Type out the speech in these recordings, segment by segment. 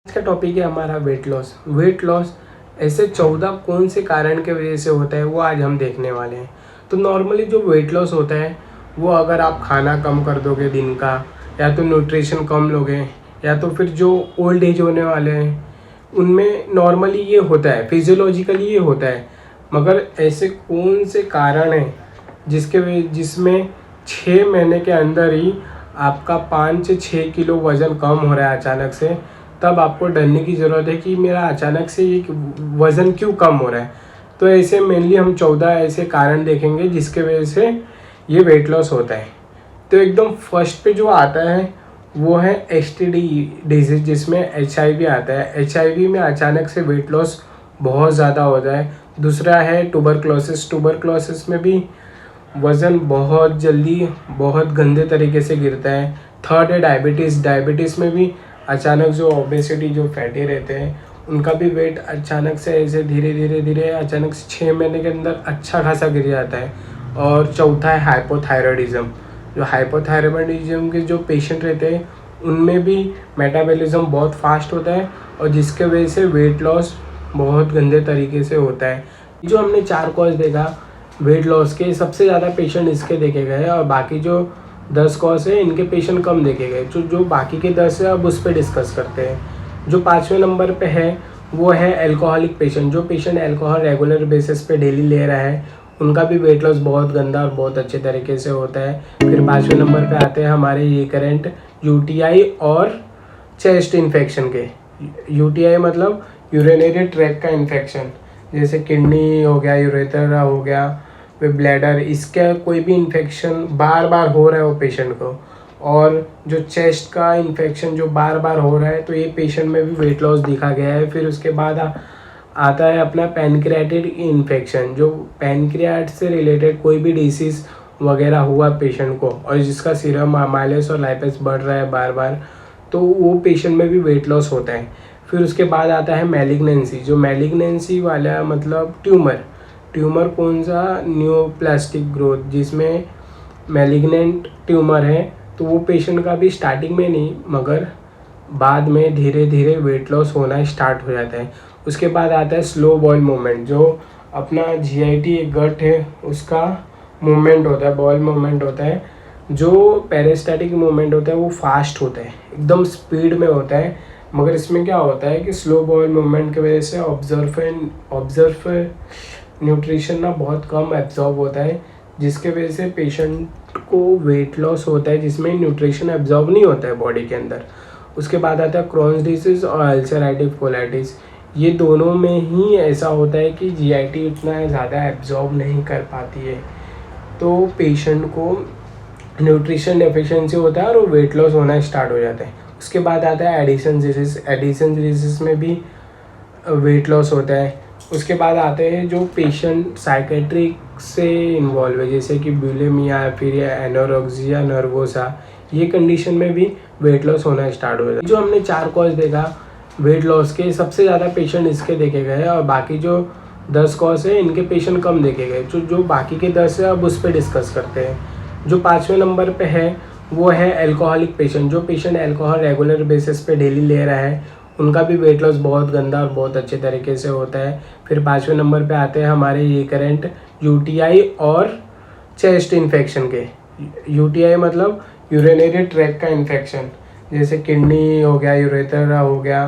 आज का टॉपिक है हमारा वेट लॉस। वेट लॉस ऐसे 14 कौन से कारण के वजह से होता है वो आज हम देखने वाले हैं। तो नॉर्मली जो वेट लॉस होता है वो अगर आप खाना कम कर दोगे दिन का, या तो न्यूट्रिशन कम लोगे, या तो फिर जो ओल्ड एज होने वाले हैं उनमें नॉर्मली ये होता है, फिजियोलॉजिकली ये होता है। मगर ऐसे कौन से कारण हैं जिसमें 6 महीने के अंदर ही आपका 5 से 6 किलो वज़न कम हो रहा है अचानक से, तब आपको डरने की ज़रूरत है कि मेरा अचानक से ये वज़न क्यों कम हो रहा है। तो ऐसे मेनली हम 14 ऐसे कारण देखेंगे जिसके वजह से ये वेट लॉस होता है। तो एकदम फर्स्ट पे जो आता है वो है STD डिजीज़, जिसमें HIV आता है। HIV में अचानक से वेट लॉस बहुत ज़्यादा होता है। दूसरा है ट्यूबरक्लोसिस। ट्यूबरक्लोसिस में भी वज़न बहुत जल्दी बहुत गंदे तरीके से गिरता है। थर्ड है डायबिटीज़। डायबिटीज़ में भी अचानक जो ओबेसिटी, जो फैटी रहते हैं उनका भी वेट अचानक से ऐसे धीरे धीरे अचानक से 6 महीने के अंदर अच्छा खासा गिर जाता है। और चौथा है हाइपोथायरॉयडिज्म। जो हाइपोथायरॉयडिज्म के जो पेशेंट रहते हैं उनमें भी मेटाबॉलिज्म बहुत फास्ट होता है, और जिसके वजह से वेट लॉस बहुत गंदे तरीके से होता है। जो हमने 4 कॉज देखा वेट लॉस के, सबसे ज़्यादा पेशेंट इसके देखे गए, और बाकी जो 10 कॉज है इनके पेशेंट कम देखे गए। जो बाकी के 10 है अब उस पर डिस्कस करते हैं। जो 5वें नंबर पे है वो है एल्कोहलिक पेशेंट। जो पेशेंट एल्कोहल रेगुलर बेसिस पे डेली ले रहा है उनका भी वेट लॉस बहुत गंदा और बहुत अच्छे तरीके से होता है। फिर 5वें नंबर पे आते हैं हमारे रिकरेंट UTI और चेस्ट इन्फेक्शन के। UTI मतलब यूरिनरी ट्रैक का इन्फेक्शन, जैसे किडनी हो गया, यूरेथ्रा हो गया, फिर ब्लैडर, इसका कोई भी इन्फेक्शन बार बार हो रहा है वो पेशेंट को। और जो चेस्ट का इन्फेक्शन जो बार बार हो रहा है तो ये पेशेंट में भी वेट लॉस दिखा गया है। फिर उसके बाद आता है अपना पैनक्रियाटिक इन्फेक्शन। जो पैनक्रियाट से रिलेटेड कोई भी डिसीज़ वगैरह हुआ पेशेंट को, और जिसका सीरम अमाइलेज और लाइपेज बढ़ रहा है बार बार, तो वो पेशेंट में भी वेट लॉस होता है। फिर उसके बाद आता है मैलिग्नेंसी। जो मैलिग्नेंसी वाला मतलब ट्यूमर कौन सा, न्यूप्लास्टिक ग्रोथ, जिसमें मैलिग्नेंट ट्यूमर है, तो वो पेशेंट का भी स्टार्टिंग में नहीं मगर बाद में धीरे धीरे वेट लॉस होना स्टार्ट हो जाता है। उसके बाद आता है स्लो बॉयल मूवमेंट। जो अपना GIT एक गट है उसका मूवमेंट होता है, बॉयल मूवमेंट होता है। जो पेरिस्टैटिक मूवमेंट होता है वो फास्ट होता है, एकदम स्पीड में होता है। मगर इसमें क्या होता है कि स्लो बॉयल मूवमेंट की वजह से ऑब्जर्व न्यूट्रिशन ना बहुत कम एब्जॉर्ब होता है, जिसके वजह से पेशेंट को वेट लॉस होता है, जिसमें न्यूट्रिशन एब्जॉर्ब नहीं होता है बॉडी के अंदर। उसके बाद आता है क्रॉन्स डिसीज़ और अल्सरेटिव कोलाइटिस। ये दोनों में ही ऐसा होता है कि GIT उतना ज़्यादा एब्जॉर्ब नहीं कर पाती है, तो पेशेंट को न्यूट्रिशन डेफिशिएंसी होता है और वो वेट लॉस होना स्टार्ट हो जाता है। उसके बाद आता है एडिशन डिजीज़। एडिशन डिजीज़ में भी वेट लॉस होता है। उसके बाद आते हैं जो पेशेंट साइकेट्रिक से इन्वॉल्व है, जैसे कि बुलिमिया या फिर एनोरेक्सिया नर्वोसा, ये कंडीशन में भी वेट लॉस होना स्टार्ट हो जाता है। जो हमने 4 कॉज देखा वेट लॉस के, सबसे ज़्यादा पेशेंट इसके देखे गए, और बाकी जो 10 कॉज है इनके पेशेंट कम देखे गए। जो बाकी के 10 है अब उस पर डिस्कस करते हैं। जो 5वें नंबर पे है वो है एल्कोहलिक पेशेंट। जो पेशेंट एल्कोहल रेगुलर बेसिस पे डेली ले रहा है उनका भी वेट लॉस बहुत गंदा और बहुत अच्छे तरीके से होता है। फिर 5वें नंबर पे आते हैं हमारे रिकरेंट UTI और चेस्ट इन्फेक्शन के। UTI मतलब यूरिनरी ट्रैक का इन्फेक्शन, जैसे किडनी हो गया, यूरेथ्रा हो गया,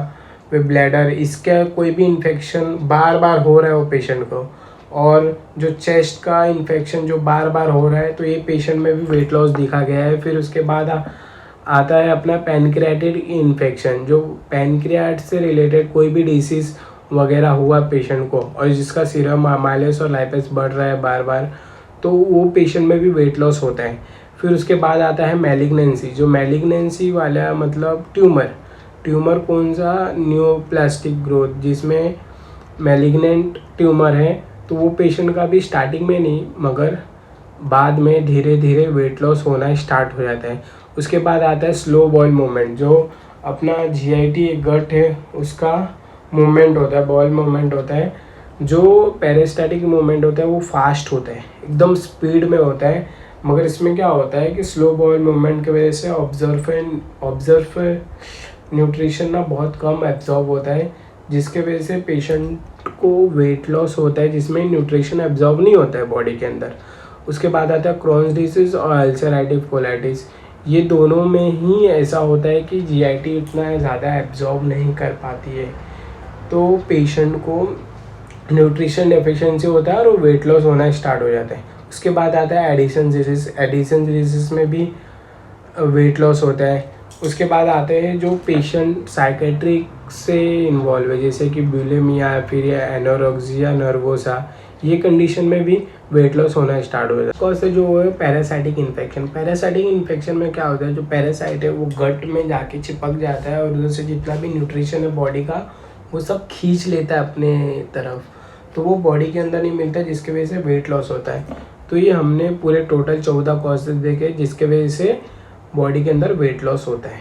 फिर ब्लैडर, इसका कोई भी इन्फेक्शन बार बार हो रहा है वो पेशेंट को। और जो चेस्ट का इन्फेक्शन जो बार बार हो रहा है तो ये पेशेंट में भी वेट लॉस दिखा गया है। फिर उसके बाद आता है अपना पैनक्रियाटिक इन्फेक्शन। जो पैनक्रियाट से रिलेटेड कोई भी डिसीज़ वगैरह हुआ पेशेंट को, और जिसका सीरम अमाइलेज और लाइपेज बढ़ रहा है बार बार, तो वो पेशेंट में भी वेट लॉस होता है। फिर उसके बाद आता है मैलिग्नेंसी। जो मैलिग्नेंसी वाला मतलब ट्यूमर कौन सा, न्यूप्लास्टिक ग्रोथ, जिसमें मैलिग्नेंट ट्यूमर है, तो वो पेशेंट का भी स्टार्टिंग में नहीं मगर बाद में धीरे धीरे वेट लॉस होना स्टार्ट हो जाता है। उसके बाद आता है स्लो बॉयल मूवमेंट। जो अपना GIT एक गट है उसका मूवमेंट होता है, बॉयल मूवमेंट होता है। जो पेरिस्टैटिक मूवमेंट होता है वो फास्ट होता है, एकदम स्पीड में होता है। मगर इसमें क्या होता है कि स्लो बॉयल मूवमेंट की वजह से ऑब्जर्व न्यूट्रिशन ना बहुत कम एब्जॉर्ब होता है, जिसके वजह से पेशेंट को वेट लॉस होता है, जिसमें न्यूट्रिशन एब्जॉर्ब नहीं होता है बॉडी के अंदर। उसके बाद आता है क्रॉन्स डिसीज़ और अल्सरेटिव कोलाइटिस। ये दोनों में ही ऐसा होता है कि जीआईटी उतना ज़्यादा एब्जॉर्ब नहीं कर पाती है, तो पेशेंट को न्यूट्रिशन डेफिशिएंसी होता है और वो वेट लॉस होना स्टार्ट हो जाता है। उसके बाद आता है एडिशन डिजीज़। एडिशन डिजीज़ में भी वेट लॉस होता है। उसके बाद आते हैं जो पेशेंट साइकेट्रिक से इन्वॉल्व है, जैसे कि बुलिमिया या फिर एनोरेक्सिया नर्वोसा, ये कंडीशन में भी वेट लॉस होना स्टार्ट हो जाता है। कौन से जो है पैरासाइटिक इन्फेक्शन। पैरासाइटिक इन्फेक्शन में क्या होता है, जो पैरासाइट है वो गट में जाके चिपक जाता है और उधर से जितना भी न्यूट्रिशन है बॉडी का वो सब खींच लेता है अपने तरफ, तो वो बॉडी के अंदर नहीं मिलता, जिसकी वजह से वेट लॉस होता है। तो ये हमने पूरे टोटल 14 कॉजेज देखे जिसके वजह से बॉडी के अंदर वेट लॉस होता है।